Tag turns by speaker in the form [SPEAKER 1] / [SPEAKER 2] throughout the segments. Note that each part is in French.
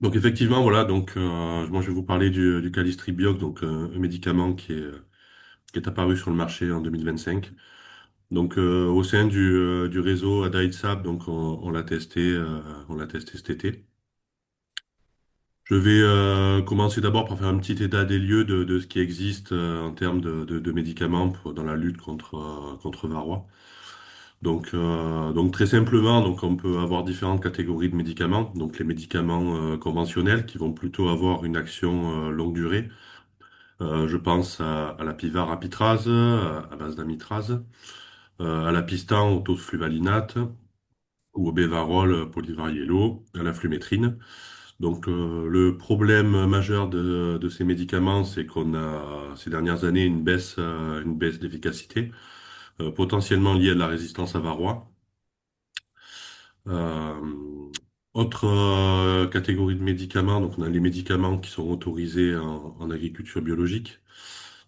[SPEAKER 1] Donc effectivement, voilà, moi je vais vous parler du Calistribiox, un médicament qui est apparu sur le marché en 2025. Au sein du réseau ADAITSAP, on l'a testé cet été. Je vais commencer d'abord par faire un petit état des lieux de ce qui existe en termes de médicaments dans la lutte contre Varroa. Très simplement, on peut avoir différentes catégories de médicaments. Donc les médicaments conventionnels qui vont plutôt avoir une action longue durée. Je pense à la pivar-apitrase, à base d'amitrase, à la pistan au tosfluvalinate ou au bévarol polyvariélo, à la flumètrine. Le problème majeur de ces médicaments, c'est qu'on a ces dernières années une baisse d'efficacité, potentiellement liée à la résistance à varroa. Euh, Autre catégorie de médicaments, donc on a les médicaments qui sont autorisés en agriculture biologique.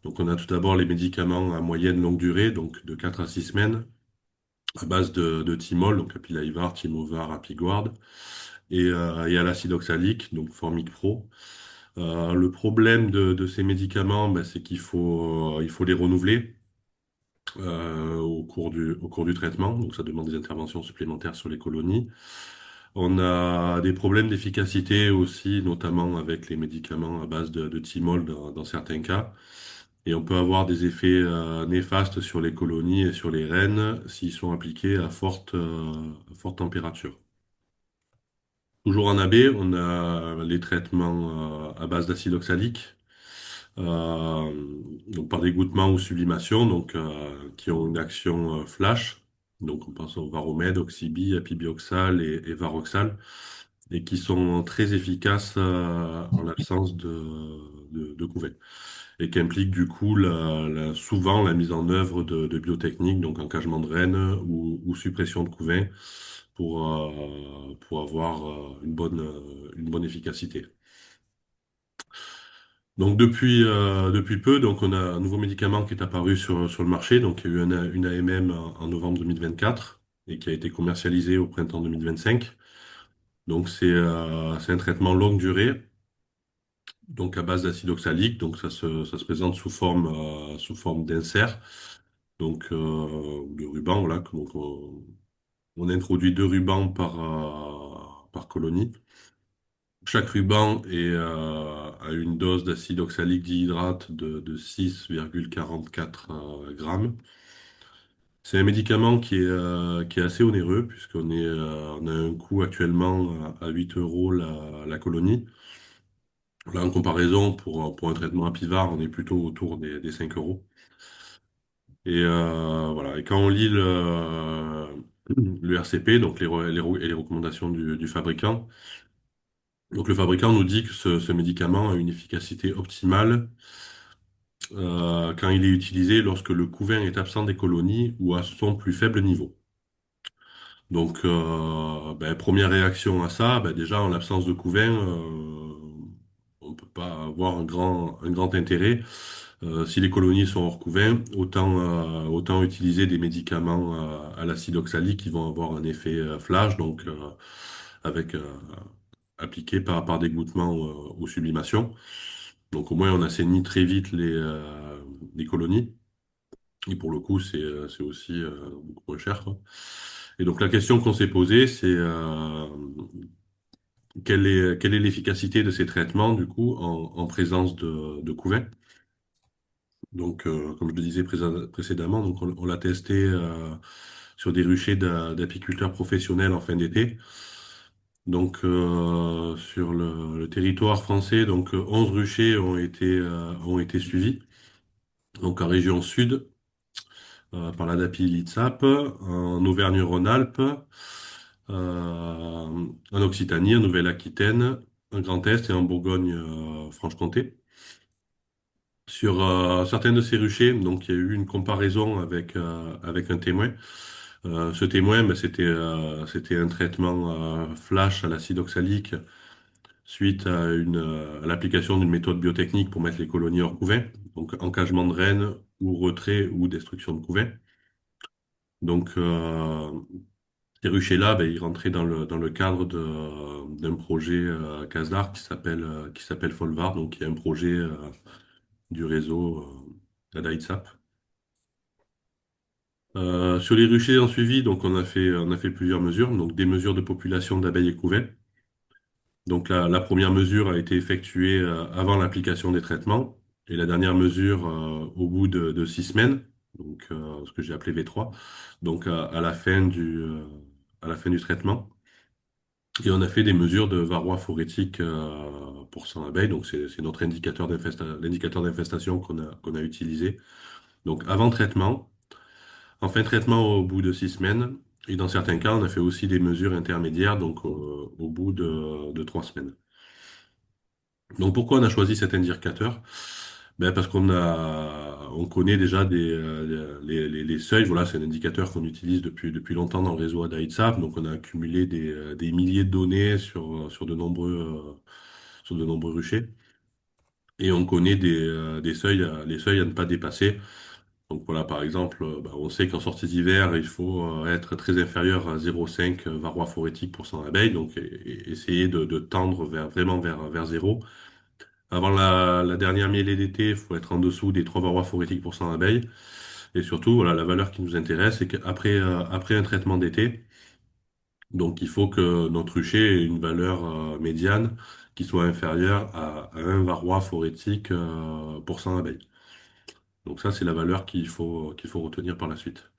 [SPEAKER 1] Donc on a tout d'abord les médicaments à moyenne longue durée, donc de 4 à 6 semaines, à base de thymol, donc Apilayvar, Timovar, Apiguard, et à l'acide oxalique, donc Formic Pro. Le problème de ces médicaments, c'est il faut les renouveler au cours du traitement, donc ça demande des interventions supplémentaires sur les colonies. On a des problèmes d'efficacité aussi, notamment avec les médicaments à base de thymol dans certains cas. Et on peut avoir des effets néfastes sur les colonies et sur les rennes s'ils sont appliqués à forte température. Toujours en AB, on a les traitements à base d'acide oxalique, euh, donc par dégouttement ou sublimation, qui ont une action flash. Donc on pense au Varomède, Oxybi, Apibioxal et Varoxal, et qui sont très efficaces en l'absence de couvert, et qui impliquent du coup souvent la mise en œuvre de biotechniques, donc encagement de rennes ou suppression de couvain pour avoir une bonne efficacité. Depuis peu, on a un nouveau médicament qui est apparu sur le marché. Donc il y a eu une AMM en novembre 2024 et qui a été commercialisé au printemps 2025. C'est un traitement longue durée, donc à base d'acide oxalique. Ça se présente sous forme d'insert, ou de ruban. Voilà, on introduit 2 rubans par colonie. Chaque ruban a une dose d'acide oxalique dihydrate de 6,44 grammes. C'est un médicament qui est assez onéreux on a un coût actuellement à 8 euros la colonie. Là, en comparaison, pour un traitement à Pivart, on est plutôt autour des 5 euros. Voilà. Et quand on lit le RCP, donc les recommandations du fabricant, donc le fabricant nous dit que ce médicament a une efficacité optimale quand il est utilisé lorsque le couvain est absent des colonies ou à son plus faible niveau. Première réaction à ça, déjà en l'absence de couvain, on peut pas avoir un grand intérêt. Si les colonies sont hors couvain, autant utiliser des médicaments à l'acide oxalique qui vont avoir un effet flash, avec appliqué par dégouttement ou sublimation. Donc au moins on assainit très vite les colonies. Et pour le coup, c'est aussi beaucoup moins cher, quoi. Et donc la question qu'on s'est posée, c'est quelle est l'efficacité de ces traitements, du coup, en présence de couvain. Comme je le disais précédemment, on l'a testé sur des ruchers d'apiculteurs professionnels en fin d'été. Sur le territoire français, 11 ruchers ont été suivis. Donc en région sud, par la DAPI LITSAP, en Auvergne-Rhône-Alpes, en Occitanie, en Nouvelle-Aquitaine, en Grand Est et en Bourgogne-Franche-Comté. Sur certains de ces ruchers, il y a eu une comparaison avec un témoin. Ce témoin, c'était un traitement flash à l'acide oxalique suite à l'application d'une méthode biotechnique pour mettre les colonies hors couvain, donc encagement de rennes ou retrait ou destruction de couvain. Donc, il Ces ruchers-là, ben, ils rentraient dans le cadre d'un projet CASDAR qui s'appelle Folvar, donc qui est un projet du réseau d'Aïtsap. Sur les ruchers en suivi, donc on a fait plusieurs mesures, donc des mesures de population d'abeilles et couvées. Donc la première mesure a été effectuée avant l'application des traitements et la dernière mesure au bout de 6 semaines, donc ce que j'ai appelé V3, donc à la fin du traitement. Et on a fait des mesures de varroa phorétique pour 100 abeilles, donc c'est notre l'indicateur d'infestation qu'on a utilisé. Donc avant traitement, en fin de traitement au bout de 6 semaines, et dans certains cas, on a fait aussi des mesures intermédiaires, donc au bout de 3 semaines. Donc pourquoi on a choisi cet indicateur? Ben parce on connaît déjà les seuils. Voilà, c'est un indicateur qu'on utilise depuis longtemps dans le réseau AdaITSAP. Donc on a accumulé des milliers de données sur de nombreux ruchers. Et on connaît des seuils, les seuils à ne pas dépasser. Donc voilà, par exemple, ben, on sait qu'en sortie d'hiver, il faut être très inférieur à 0,5 varroa phorétique pour 100 abeilles. Donc essayer de tendre vers zéro. Avant la dernière mielée d'été, il faut être en dessous des 3 varrois phorétiques pour 100 abeilles. Et surtout, voilà, la valeur qui nous intéresse, c'est après un traitement d'été, donc il faut que notre rucher ait une valeur médiane qui soit inférieure à 1 varrois phorétique pour 100 abeilles. Donc ça, c'est la valeur qu'il faut retenir par la suite.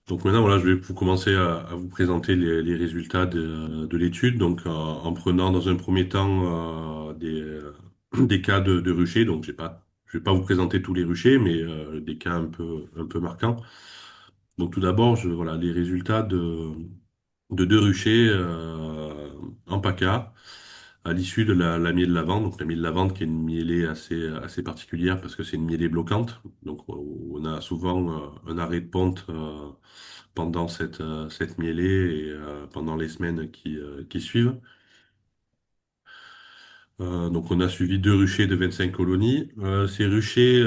[SPEAKER 1] Donc maintenant, voilà, je vais vous commencer à vous présenter les résultats de l'étude. Donc en prenant dans un premier temps des cas de ruchers. Donc je vais pas vous présenter tous les ruchers, mais des cas un peu marquants. Donc tout d'abord, voilà, les résultats de deux ruchers en PACA à l'issue de la mielée de lavande. Donc la mielée de lavande qui est une mielée assez particulière parce que c'est une mielée bloquante. Donc on a souvent un arrêt de ponte pendant cette mielée et pendant les semaines qui suivent. Donc on a suivi deux ruchers de 25 colonies. Ces ruchers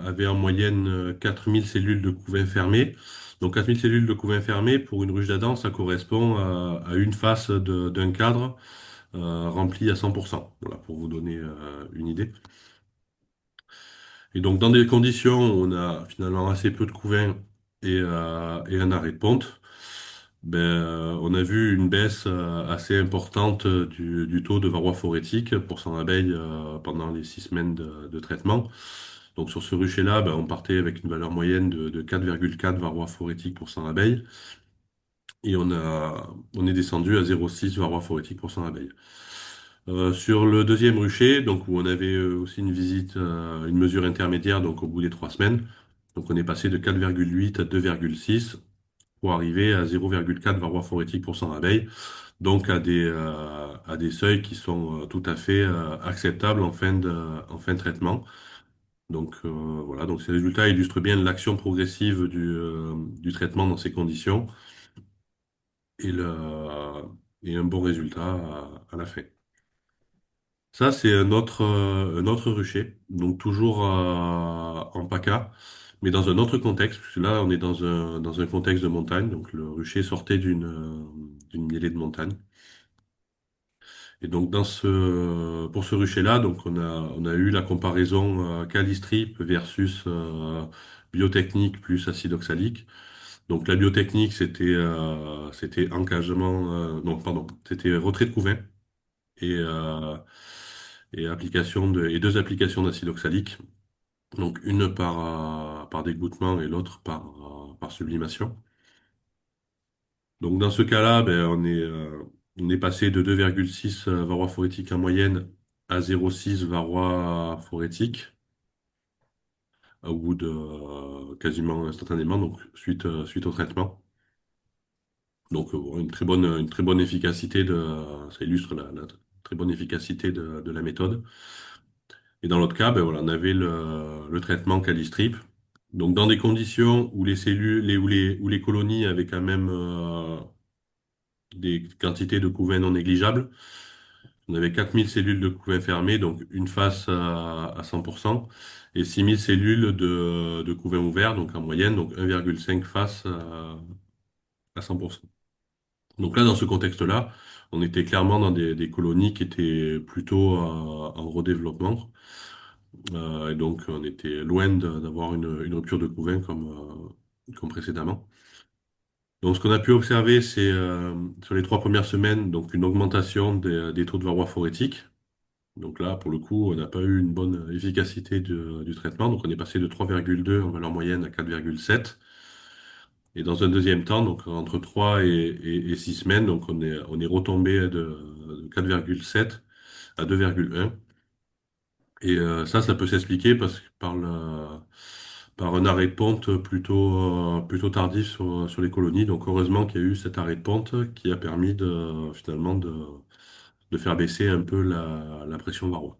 [SPEAKER 1] avaient en moyenne 4000 cellules de couvain fermé. Donc 4000 cellules de couvain fermé pour une ruche d'Adam, ça correspond à une face d'un cadre rempli à 100%. Voilà, pour vous donner une idée. Et donc dans des conditions où on a finalement assez peu de couvain et un arrêt de ponte, ben, on a vu une baisse assez importante du taux de varroa phorétique pour 100 abeilles pendant les 6 semaines de traitement. Donc sur ce rucher-là, ben, on partait avec une valeur moyenne de 4,4 varroa phorétique pour 100 abeilles et on est descendu à 0,6 varroa phorétique pour 100 abeilles. Sur le deuxième rucher, donc où on avait aussi une visite, une mesure intermédiaire, donc au bout des 3 semaines, donc on est passé de 4,8 à 2,6 pour arriver à 0,4 varroa phorétique pour 100 abeilles, donc à des seuils qui sont tout à fait acceptables en fin de traitement. Donc voilà, donc ces résultats illustrent bien l'action progressive du traitement dans ces conditions et, et un bon résultat à la fin. Ça, c'est un autre rucher, donc toujours en PACA, mais dans un autre contexte, puisque là, on est dans un contexte de montagne, donc le rucher sortait d'une mêlée de montagne. Et donc, pour ce rucher-là, donc on a eu la comparaison Calistrip versus biotechnique plus acide oxalique. Donc, la biotechnique, c'était encagement, non, pardon, c'était retrait de couvain et, et deux applications d'acide oxalique. Donc une par dégouttement et l'autre par sublimation. Donc dans ce cas-là, ben, on est passé de 2,6 varroa phorétique en moyenne à 0,6 varroa phorétique au bout de quasiment instantanément, donc suite au traitement. Donc bon, une très bonne efficacité ça illustre la très bonne efficacité de la méthode. Et dans l'autre cas, ben voilà, on avait le traitement Calistrip. Donc dans des conditions où les cellules, où les colonies avaient quand même des quantités de couvain non négligeables, on avait 4000 cellules de couvain fermé, donc une face à 100%, et 6000 cellules de couvain ouvert, donc en moyenne, donc 1,5 faces à 100%. Donc là, dans ce contexte-là, on était clairement dans des colonies qui étaient plutôt en redéveloppement. Et donc, on était loin d'avoir une rupture de couvain comme précédemment. Donc, ce qu'on a pu observer, c'est sur les 3 premières semaines, donc une augmentation des taux de varroa phorétique. Donc là, pour le coup, on n'a pas eu une bonne efficacité du traitement. Donc, on est passé de 3,2 en valeur moyenne à 4,7. Et dans un deuxième temps, donc entre 3 et 6 semaines, donc on est retombé de 4,7 à 2,1. Et ça peut s'expliquer par un arrêt de ponte plutôt tardif sur les colonies. Donc heureusement qu'il y a eu cet arrêt de ponte qui a permis finalement de faire baisser un peu la pression varroa.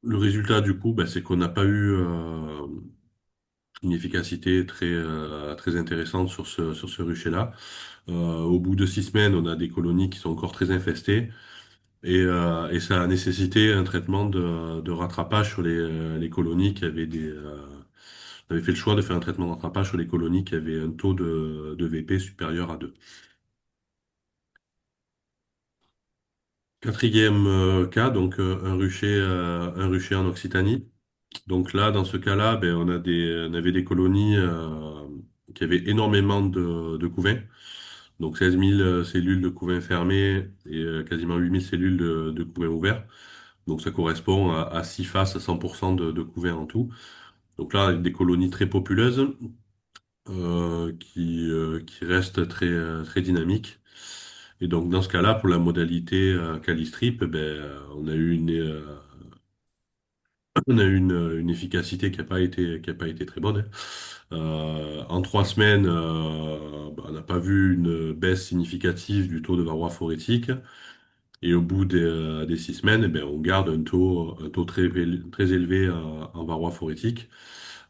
[SPEAKER 1] Le résultat du coup, c'est qu'on n'a pas eu une efficacité très intéressante sur ce rucher-là. Au bout de 6 semaines, on a des colonies qui sont encore très infestées. Et ça a nécessité un traitement de rattrapage sur les colonies qui avaient on avait fait le choix de faire un traitement de rattrapage sur les colonies qui avaient un taux de VP supérieur à 2. Quatrième cas, donc un rucher en Occitanie. Donc là, dans ce cas-là, on avait des colonies qui avaient énormément de couvains. Donc 16 000 cellules de couvains fermés et quasiment 8 000 cellules de couvains ouverts. Donc ça correspond à 6 faces à 100% de couverts en tout. Donc là, avec des colonies très populeuses qui restent très dynamiques. Et donc dans ce cas-là, pour la modalité Calistrip, on a eu une efficacité qui a pas été très bonne, hein. En 3 semaines, on n'a pas vu une baisse significative du taux de varroa phorétique. Et au bout des 6 semaines, on garde un taux très élevé en varroa phorétique.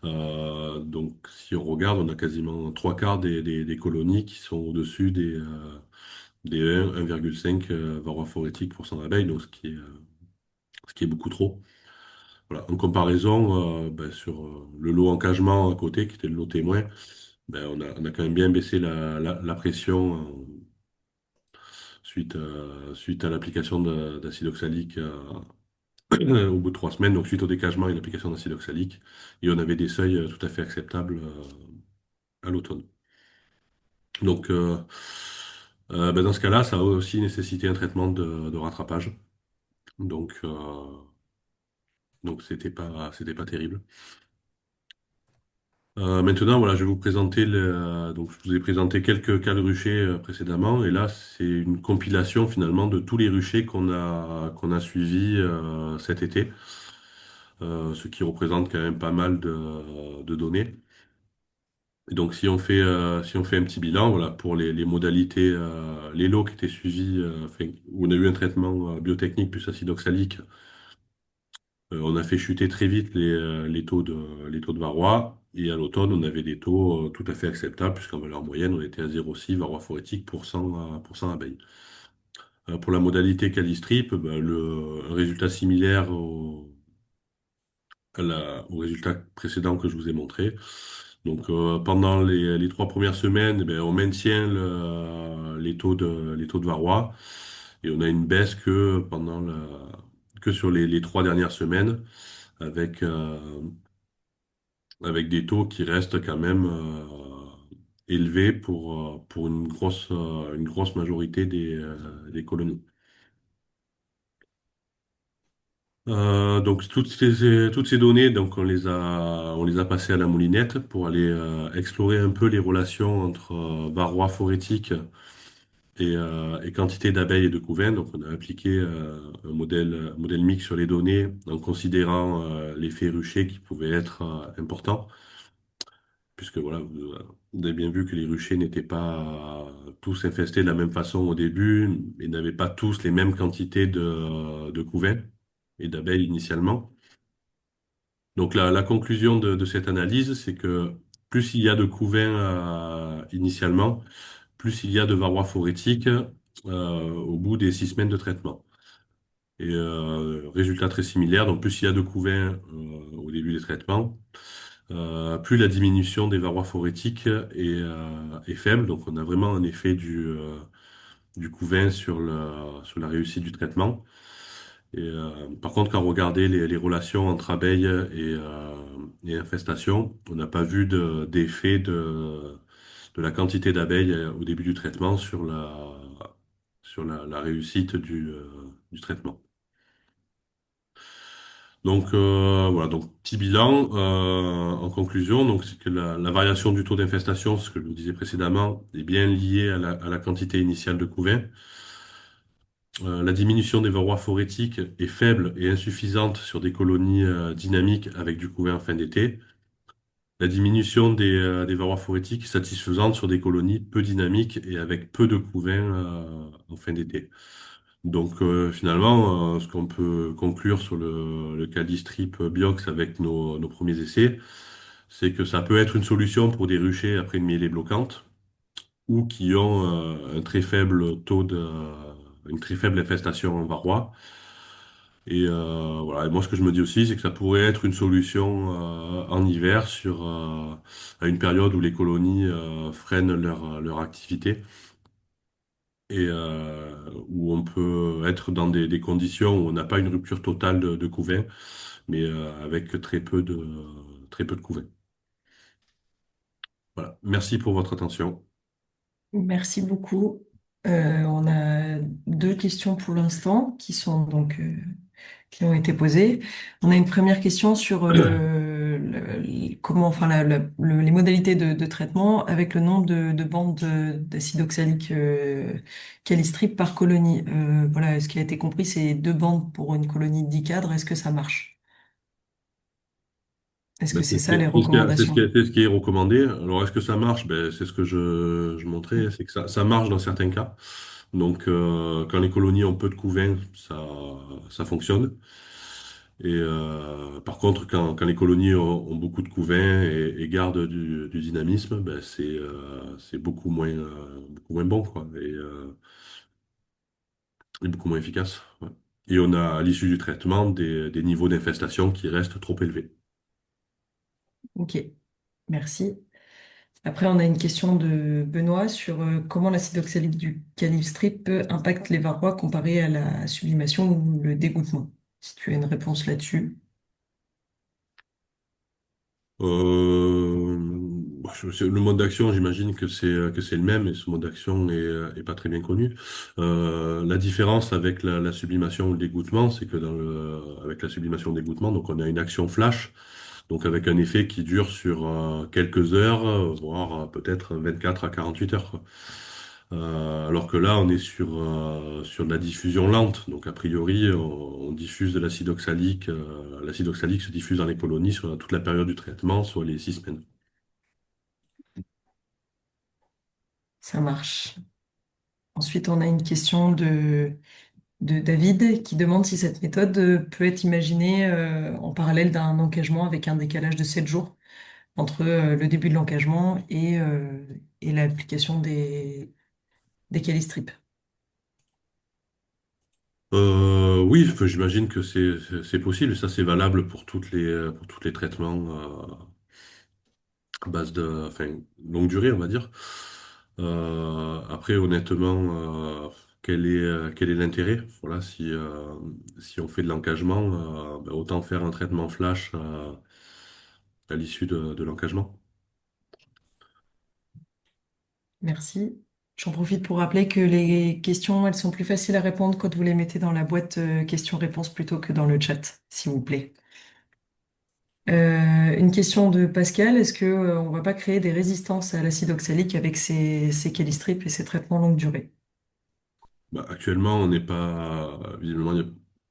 [SPEAKER 1] Donc, si on regarde, on a quasiment 3 quarts des colonies qui sont au-dessus des 1,5 varroa phorétique pour 100 abeilles, donc ce qui est beaucoup trop. Voilà. En comparaison, sur le lot engagement à côté, qui était le lot témoin, on a quand même bien baissé la pression suite à l'application d'acide oxalique au bout de 3 semaines, donc suite au décagement et l'application d'acide oxalique, et on avait des seuils tout à fait acceptables à l'automne. Donc, dans ce cas-là, ça a aussi nécessité un traitement de rattrapage. Donc, c'était pas terrible. Maintenant, voilà, je vais vous présenter donc je vous ai présenté quelques cas de ruchers précédemment, et là, c'est une compilation finalement de tous les ruchers qu'on a suivis cet été, ce qui représente quand même pas mal de données. Et donc, si on fait un petit bilan, voilà, pour les modalités, les lots qui étaient suivis, enfin, où on a eu un traitement biotechnique plus acide oxalique, on a fait chuter très vite les taux de varroa. Et à l'automne, on avait des taux tout à fait acceptables, puisqu'en valeur moyenne, on était à 0,6 varroa phorétique pour 100 abeilles. Pour la modalité Calistrip, un résultat similaire au résultat précédent que je vous ai montré. Donc, pendant les 3 premières semaines, on maintient les taux de varroa, et on a une baisse que sur les 3 dernières semaines, avec, avec des taux qui restent quand même élevés pour une grosse majorité des colonies. Donc toutes ces données, donc on les a passées à la moulinette pour aller explorer un peu les relations entre varroa phorétique et quantité d'abeilles et de couvains. Donc on a appliqué un modèle mixte sur les données en considérant l'effet rucher qui pouvait être important, puisque voilà, vous avez bien vu que les ruchers n'étaient pas tous infestés de la même façon au début et n'avaient pas tous les mêmes quantités de couvains et d'abeilles initialement. Donc la conclusion de cette analyse, c'est que plus il y a de couvains initialement, plus il y a de varroa phorétique au bout des 6 semaines de traitement. Et résultat très similaire, donc plus il y a de couvains au début des traitements, plus la diminution des parois phorétiques est faible. Donc on a vraiment un effet du couvain sur la réussite du traitement. Par contre, quand on regardait les relations entre abeilles et infestation, on n'a pas vu d'effet de la quantité d'abeilles au début du traitement sur la réussite du traitement. Donc voilà, donc petit bilan en conclusion, donc c'est que la variation du taux d'infestation, ce que je vous disais précédemment, est bien liée à la quantité initiale de couvain. La diminution des varrois phorétiques est faible et insuffisante sur des colonies dynamiques avec du couvain en fin d'été. La diminution des varrois phorétiques est satisfaisante sur des colonies peu dynamiques et avec peu de couvain en fin d'été. Donc finalement, ce qu'on peut conclure sur le Calistrip Biox avec nos premiers essais, c'est que ça peut être une solution pour des ruchers après une mêlée bloquante ou qui ont un très faible une très faible infestation en varroa. Voilà. Et moi, ce que je me dis aussi, c'est que ça pourrait être une solution en hiver à une période où les colonies freinent leur activité où on peut être dans des conditions où on n'a pas une rupture totale de couvain, mais avec très peu de couvain. Voilà. Merci pour votre attention.
[SPEAKER 2] Merci beaucoup. On a deux questions pour l'instant qui ont été posées. On a une première question sur comment, enfin, les modalités de traitement avec le nombre de bandes d'acide oxalique Calistrip par colonie. Voilà, ce qui a été compris, c'est 2 bandes pour une colonie de 10 cadres. Est-ce que ça marche? Est-ce
[SPEAKER 1] Ben,
[SPEAKER 2] que c'est ça les
[SPEAKER 1] c'est
[SPEAKER 2] recommandations?
[SPEAKER 1] ce qui est recommandé. Alors, est-ce que ça marche? Ben, c'est ce que je montrais, c'est que ça marche dans certains cas. Donc, quand les colonies ont peu de couvain, ça fonctionne. Par contre, quand les colonies ont beaucoup de couvain et gardent du dynamisme, ben, c'est beaucoup moins bon, quoi, et beaucoup moins efficace. Ouais. Et on a, à l'issue du traitement, des niveaux d'infestation qui restent trop élevés.
[SPEAKER 2] Ok, merci. Après, on a une question de Benoît sur comment l'acide oxalique du Calypstrip peut impacter les varrois comparé à la sublimation ou le dégoûtement. Si tu as une réponse là-dessus.
[SPEAKER 1] Le mode d'action, j'imagine que c'est le même et ce mode d'action est pas très bien connu. La différence avec la sublimation ou le dégoûtement, c'est que avec la sublimation ou le dégoûtement, donc on a une action flash, donc avec un effet qui dure sur quelques heures, voire peut-être 24 à 48 heures, quoi. Alors que là, on est sur de la diffusion lente. Donc, a priori, on diffuse de l'acide oxalique. L'acide oxalique se diffuse dans les colonies sur toute la période du traitement, soit les 6 semaines.
[SPEAKER 2] Ça marche. Ensuite, on a une question de David qui demande si cette méthode peut être imaginée en parallèle d'un engagement avec un décalage de 7 jours entre le début de l'engagement et l'application des Calystrip.
[SPEAKER 1] Oui, enfin, j'imagine que c'est possible. Et ça, c'est valable pour tous les traitements à base enfin, longue durée, on va dire. Après, honnêtement, quel est l'intérêt? Voilà, si on fait de l'encagement, ben, autant faire un traitement flash à l'issue de l'encagement.
[SPEAKER 2] Merci. J'en profite pour rappeler que les questions, elles sont plus faciles à répondre quand vous les mettez dans la boîte questions-réponses plutôt que dans le chat, s'il vous plaît. Une question de Pascal, est-ce que on va pas créer des résistances à l'acide oxalique avec ces Calistrip et ces traitements longue durée?
[SPEAKER 1] Bah, actuellement, on n'est pas visiblement,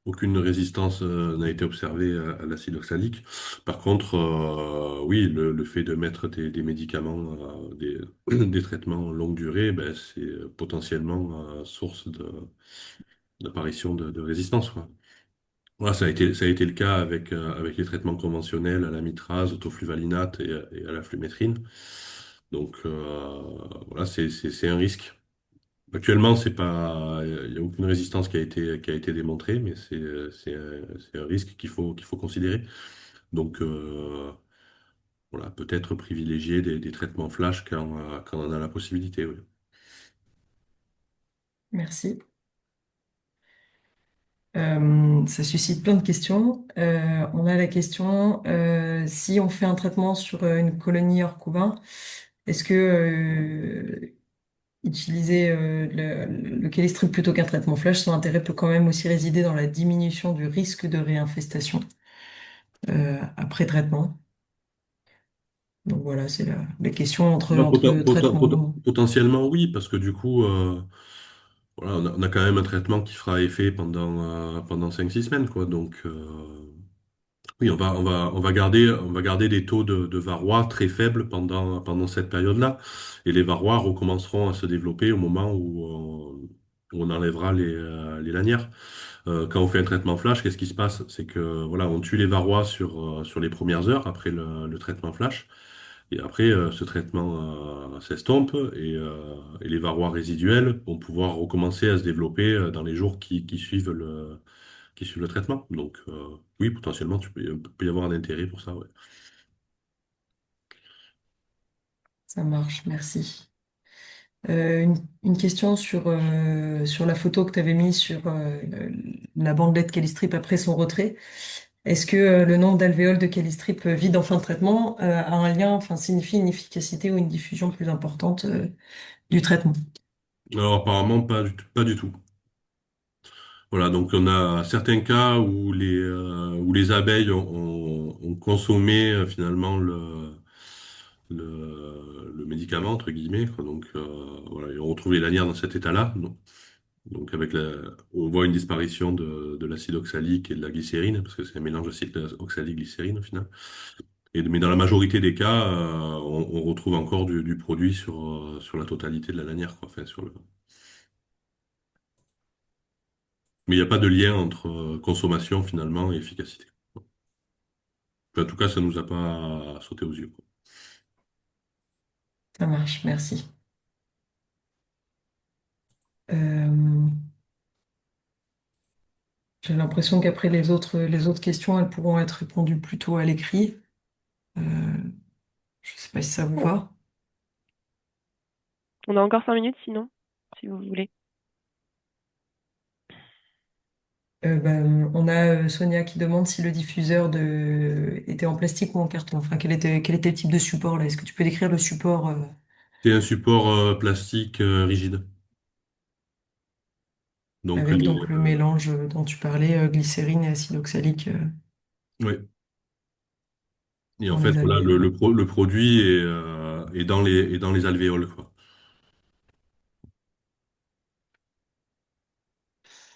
[SPEAKER 1] aucune résistance n'a été observée à l'acide oxalique. Par contre, oui, le fait de mettre des médicaments, des traitements longue durée, ben, c'est potentiellement source d'apparition de résistance, quoi. Voilà, ça a été le cas avec les traitements conventionnels à la mitraz, au tofluvalinate et à la flumétrine. Donc voilà, c'est un risque. Actuellement, c'est pas, il n'y a aucune résistance qui a été démontrée, mais c'est un risque qu'il faut considérer. Donc voilà, peut-être privilégier des traitements flash quand on a la possibilité, oui.
[SPEAKER 2] Merci. Ça suscite plein de questions. On a la question, si on fait un traitement sur une colonie hors couvain, est-ce que utiliser le Kélistrip plutôt qu'un traitement flash, son intérêt peut quand même aussi résider dans la diminution du risque de réinfestation après traitement? Donc voilà, c'est la question
[SPEAKER 1] Bah,
[SPEAKER 2] entre traitements.
[SPEAKER 1] potentiellement, oui, parce que du coup, voilà, on a quand même un traitement qui fera effet pendant 5 6 semaines, quoi. Donc, oui, on va garder des taux de varroa très faibles pendant cette période-là. Et les varrois recommenceront à se développer au moment où on enlèvera les lanières. Quand on fait un traitement flash, qu'est-ce qui se passe? C'est que, voilà, on tue les varrois sur les premières heures après le traitement flash. Et après, ce traitement s'estompe et les varrois résiduels vont pouvoir recommencer à se développer dans les jours qui suivent le traitement. Donc, oui, potentiellement, peut y avoir un intérêt pour ça, ouais.
[SPEAKER 2] Ça marche, merci. Une question sur la photo que tu avais mise sur la bandelette Calistrip après son retrait. Est-ce que le nombre d'alvéoles de Calistrip vide en fin de traitement a un lien, enfin signifie une efficacité ou une diffusion plus importante du traitement?
[SPEAKER 1] Alors, apparemment, pas du tout. Voilà, donc on a certains cas où les abeilles ont consommé finalement le médicament, entre guillemets, quoi. Donc, voilà, et on retrouve les lanières dans cet état-là. Donc on voit une disparition de l'acide oxalique et de la glycérine, parce que c'est un mélange d'acide oxalique-glycérine au final. Mais dans la majorité des cas, on retrouve encore du produit sur la totalité de la lanière, quoi. Enfin, Mais il n'y a pas de lien entre consommation finalement et efficacité. En tout cas, ça nous a pas sauté aux yeux, quoi.
[SPEAKER 2] Ça marche, merci. Euh, j'ai l'impression qu'après les autres questions, elles pourront être répondues plutôt à l'écrit. Euh, je ne sais pas si ça vous va.
[SPEAKER 3] On a encore 5 minutes sinon, si vous voulez.
[SPEAKER 2] On a Sonia qui demande si le diffuseur était en plastique ou en carton. Enfin, quel était le type de support là? Est-ce que tu peux décrire le support
[SPEAKER 1] C'est un support plastique rigide. Donc,
[SPEAKER 2] avec donc le mélange dont tu parlais, glycérine et acide oxalique
[SPEAKER 1] ouais. Et en
[SPEAKER 2] dans
[SPEAKER 1] fait,
[SPEAKER 2] les
[SPEAKER 1] voilà,
[SPEAKER 2] alvéoles?
[SPEAKER 1] le produit est dans les alvéoles, quoi.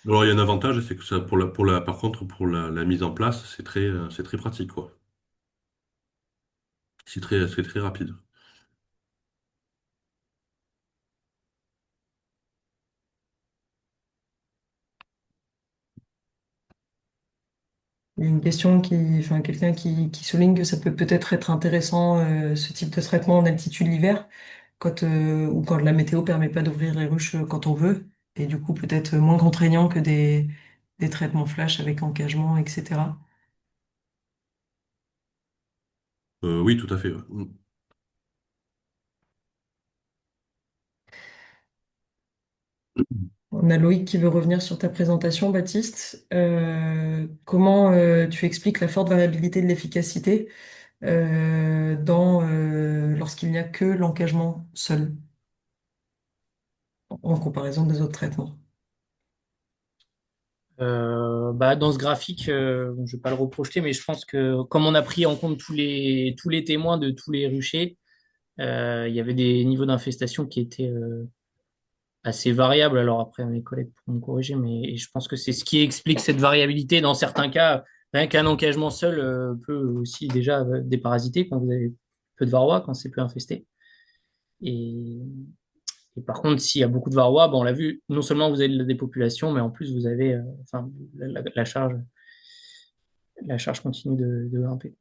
[SPEAKER 1] Alors, il y a un avantage, c'est que ça, par contre, pour la mise en place, c'est très pratique, quoi. C'est très rapide.
[SPEAKER 2] Il y a une question enfin, quelqu'un qui souligne que ça peut peut-être être intéressant, ce type de traitement en altitude l'hiver, ou quand la météo permet pas d'ouvrir les ruches quand on veut, et du coup peut-être moins contraignant que des traitements flash avec encagement, etc.
[SPEAKER 1] Oui, tout à fait, ouais.
[SPEAKER 2] On a Loïc qui veut revenir sur ta présentation, Baptiste. Comment tu expliques la forte variabilité de l'efficacité lorsqu'il n'y a que l'encagement seul, en comparaison des autres traitements?
[SPEAKER 4] Dans ce graphique, je vais pas le reprojeter, mais je pense que comme on a pris en compte tous les témoins de tous les ruchers, il y avait des niveaux d'infestation qui étaient assez variables. Alors après, mes collègues pourront me corriger, mais je pense que c'est ce qui explique cette variabilité. Dans certains cas, rien qu'un encagement seul peut aussi déjà déparasiter quand vous avez peu de varroa, quand c'est peu infesté. Et, et par contre, s'il y a beaucoup de varroa, on l'a vu, non seulement vous avez des populations, mais en plus vous avez enfin, la charge continue de grimper.